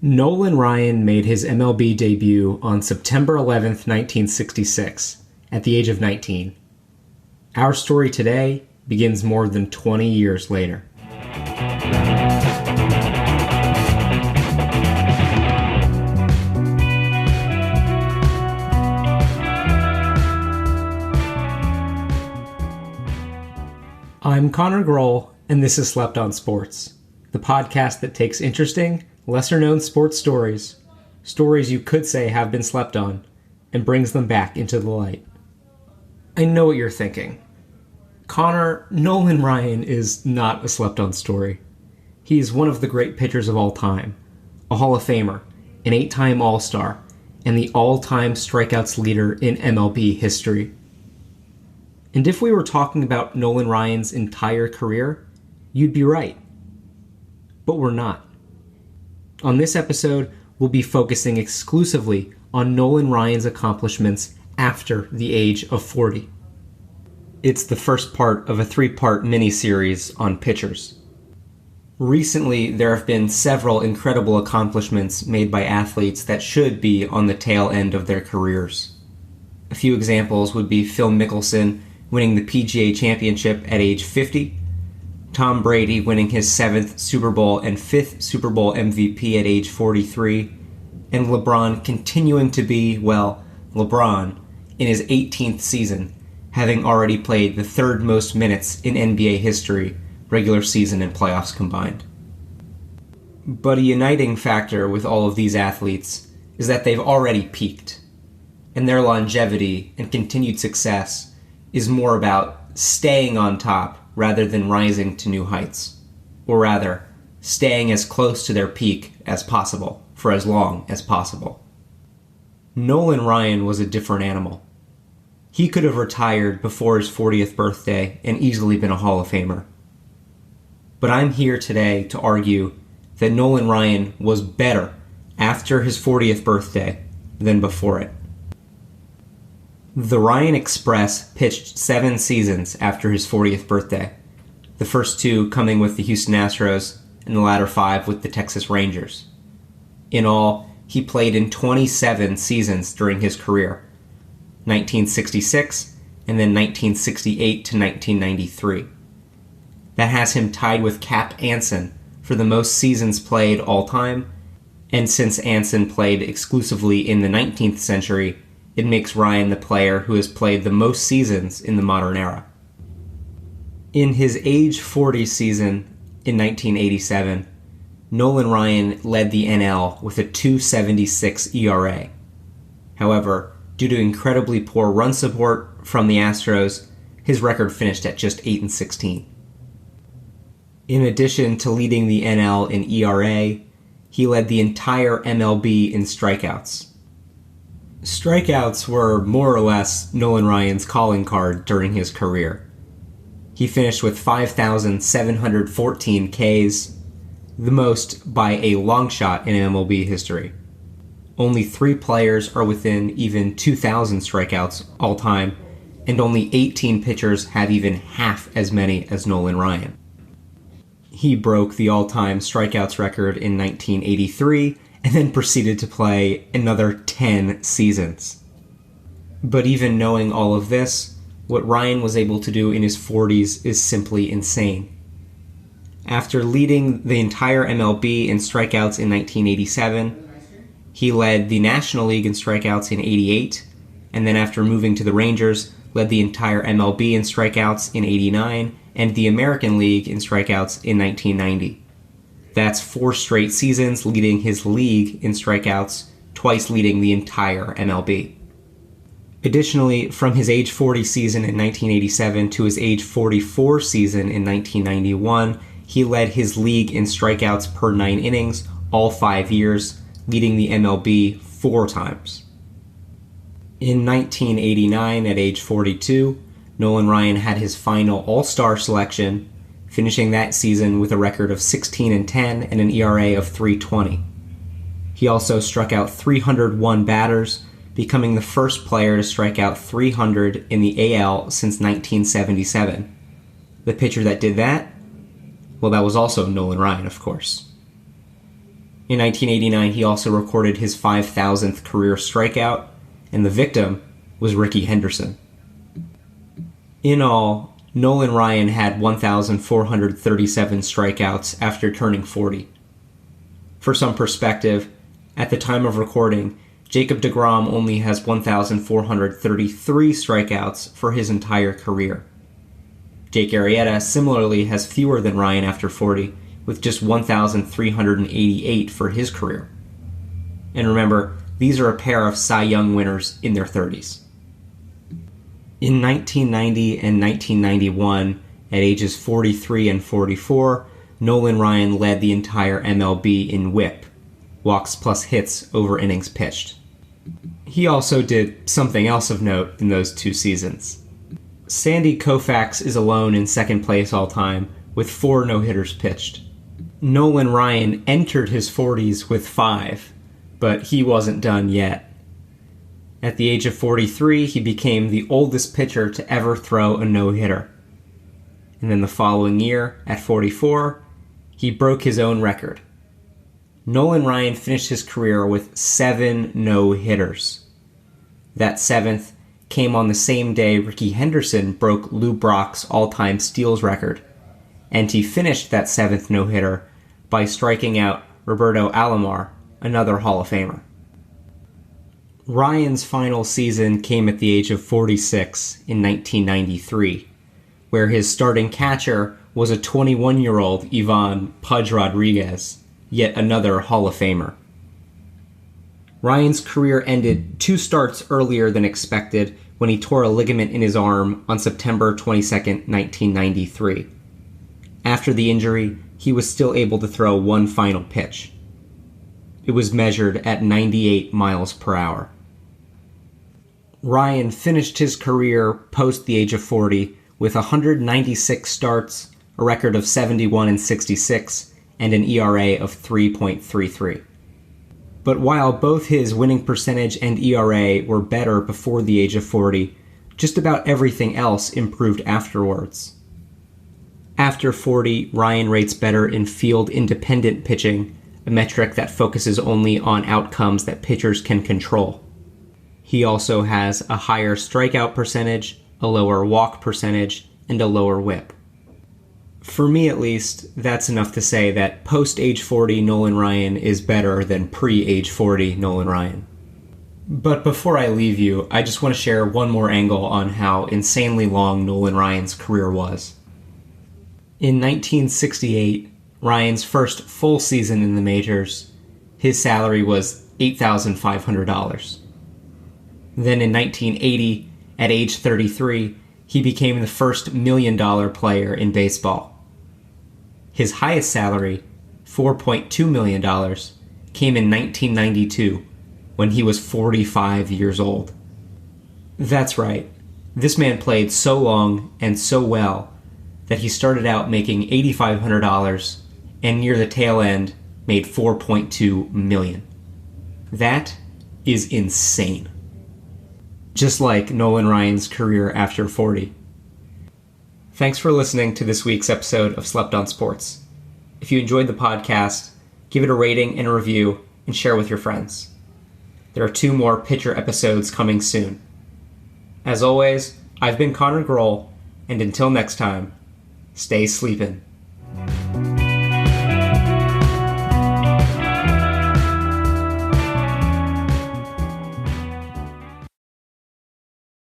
Nolan Ryan made his MLB debut on September 11th, 1966, at the age of 19. Our story today begins more than 20 years later. I'm Connor Grohl, and this is Slept on Sports, the podcast that takes interesting, lesser-known sports stories you could say have been slept on, and brings them back into the light. I know what you're thinking. Connor, Nolan Ryan is not a slept-on story. He's one of the great pitchers of all time, a Hall of Famer, an 8-time All-Star, and the all-time strikeouts leader in MLB history. And if we were talking about Nolan Ryan's entire career, you'd be right. But we're not. On this episode, we'll be focusing exclusively on Nolan Ryan's accomplishments after the age of 40. It's the first part of a 3-part mini-series on pitchers. Recently, there have been several incredible accomplishments made by athletes that should be on the tail end of their careers. A few examples would be Phil Mickelson winning the PGA Championship at age 50, Tom Brady winning his 7th Super Bowl and 5th Super Bowl MVP at age 43, and LeBron continuing to be, well, LeBron, in his 18th season, having already played the 3rd most minutes in NBA history, regular season and playoffs combined. But a uniting factor with all of these athletes is that they've already peaked, and their longevity and continued success is more about staying on top rather than rising to new heights, or rather, staying as close to their peak as possible for as long as possible. Nolan Ryan was a different animal. He could have retired before his 40th birthday and easily been a Hall of Famer. But I'm here today to argue that Nolan Ryan was better after his 40th birthday than before it. The Ryan Express pitched 7 seasons after his 40th birthday, the first 2 coming with the Houston Astros and the latter 5 with the Texas Rangers. In all, he played in 27 seasons during his career, 1966 and then 1968 to 1993. That has him tied with Cap Anson for the most seasons played all time, and since Anson played exclusively in the 19th century, it makes Ryan the player who has played the most seasons in the modern era. In his age 40 season in 1987, Nolan Ryan led the NL with a 2.76 ERA. However, due to incredibly poor run support from the Astros, his record finished at just 8-16. In addition to leading the NL in ERA, he led the entire MLB in strikeouts. Strikeouts were more or less Nolan Ryan's calling card during his career. He finished with 5,714 Ks, the most by a long shot in MLB history. Only 3 players are within even 2,000 strikeouts all time, and only 18 pitchers have even half as many as Nolan Ryan. He broke the all-time strikeouts record in 1983, and then proceeded to play another 10 seasons. But even knowing all of this, what Ryan was able to do in his 40s is simply insane. After leading the entire MLB in strikeouts in 1987, he led the National League in strikeouts in 88, and then after moving to the Rangers, led the entire MLB in strikeouts in 89, and the American League in strikeouts in 1990. That's 4 straight seasons leading his league in strikeouts, twice leading the entire MLB. Additionally, from his age 40 season in 1987 to his age 44 season in 1991, he led his league in strikeouts per 9 innings all 5 years, leading the MLB 4 times. In 1989, at age 42, Nolan Ryan had his final All-Star selection, finishing that season with a record of 16-10 and an ERA of 3.20. He also struck out 301 batters, becoming the first player to strike out 300 in the AL since 1977. The pitcher that did that? Well, that was also Nolan Ryan, of course. In 1989, he also recorded his 5,000th career strikeout, and the victim was Rickey Henderson. In all, Nolan Ryan had 1,437 strikeouts after turning 40. For some perspective, at the time of recording, Jacob deGrom only has 1,433 strikeouts for his entire career. Jake Arrieta similarly has fewer than Ryan after 40, with just 1,388 for his career. And remember, these are a pair of Cy Young winners in their 30s. In 1990 and 1991, at ages 43 and 44, Nolan Ryan led the entire MLB in WHIP, walks plus hits over innings pitched. He also did something else of note in those 2 seasons. Sandy Koufax is alone in second place all time, with 4 no-hitters pitched. Nolan Ryan entered his 40s with 5, but he wasn't done yet. At the age of 43, he became the oldest pitcher to ever throw a no-hitter. And then the following year, at 44, he broke his own record. Nolan Ryan finished his career with 7 no-hitters. That 7th came on the same day Rickey Henderson broke Lou Brock's all-time steals record, and he finished that 7th no-hitter by striking out Roberto Alomar, another Hall of Famer. Ryan's final season came at the age of 46 in 1993, where his starting catcher was a 21-year-old Ivan Pudge Rodriguez, yet another Hall of Famer. Ryan's career ended 2 starts earlier than expected when he tore a ligament in his arm on September 22, 1993. After the injury, he was still able to throw one final pitch. It was measured at 98 miles per hour. Ryan finished his career post the age of 40 with 196 starts, a record of 71 and 66, and an ERA of 3.33. But while both his winning percentage and ERA were better before the age of 40, just about everything else improved afterwards. After 40, Ryan rates better in field-independent pitching, a metric that focuses only on outcomes that pitchers can control. He also has a higher strikeout percentage, a lower walk percentage, and a lower whip. For me at least, that's enough to say that post-age 40 Nolan Ryan is better than pre-age 40 Nolan Ryan. But before I leave you, I just want to share one more angle on how insanely long Nolan Ryan's career was. In 1968, Ryan's first full season in the majors, his salary was $8,500. Then in 1980, at age 33, he became the first $1 million player in baseball. His highest salary, $4.2 million, came in 1992, when he was 45 years old. That's right, this man played so long and so well that he started out making $8,500 and near the tail end made $4.2 million. That is insane. Just like Nolan Ryan's career after 40. Thanks for listening to this week's episode of Slept on Sports. If you enjoyed the podcast, give it a rating and a review and share with your friends. There are 2 more pitcher episodes coming soon. As always, I've been Connor Grohl, and until next time, stay sleepin'.